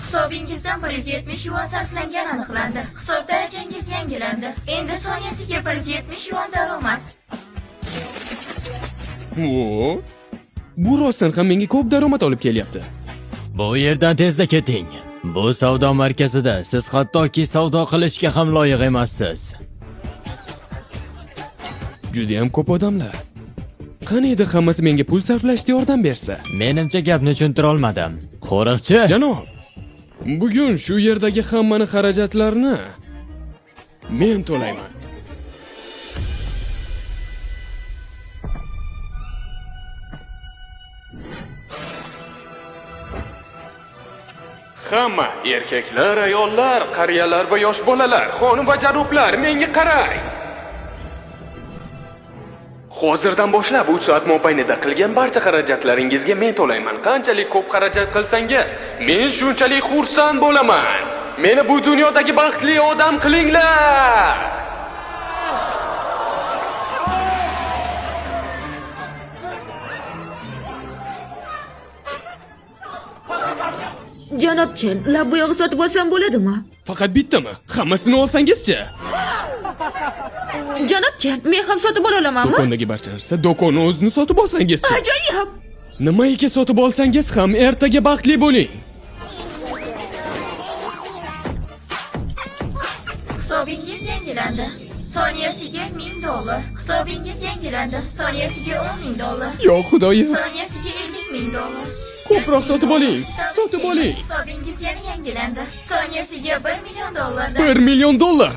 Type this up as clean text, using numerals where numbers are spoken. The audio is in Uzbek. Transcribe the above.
Hisobingizdan 170 yuan sarflangani aniqlandi. Hisob darajangiz yangilandi. Endi soniyasiga 170 yuan daromad. O, bu rostdan ham menga ko'p daromad olib kelyapti. Bu yerdan tezda keting. Bu savdo markazida siz hattoki savdo qilishga ham loyiq emassiz. Juda ham ko'p odamlar. Qani edi hammasi menga pul sarflashga yordam bersa? Menimcha gapni tushuntira olmadim. Qo'riqchi, Janob, bugun shu yerdagi hammani xarajatlarni men to'layman. Hamma erkaklar, ayollar, qariyalar va yosh bolalar, xonim va janoblar, menga qarang. Hozirdan boshlab 3 soat mobaynida qilgan barcha xarajatlaringizga men to'layman. Qanchalik ko'p xarajat qilsangiz, men shunchalik xursand bo'laman. Meni bu dunyodagi baxtli odam qilinglar. Janob Chen, lab bo'yog'i sotib olsam bo'ladimi? Faqat bittami? Hammasini olsangizchi? Janob Chen, men ham sotib ola olamanmi? Do'kondagi barcha narsa do'konni o'zini sotib olsangizchi? Ajoyib! Nimaiki sotib olsangiz ham ertaga baxtli bo'ling. Hisobingiz yangilandi. Soniyasiga 1000 dollar. Hisobingiz yangilandi. Soniyasiga 10 000 dollar. Yo xudoyim, Soniyasiga 50 000 dollar. ko'proq sotib oling. Sotib oling. Hisobingiz yana yangilandi. Soniyasiga 1 million dollardan. 1 million dollar.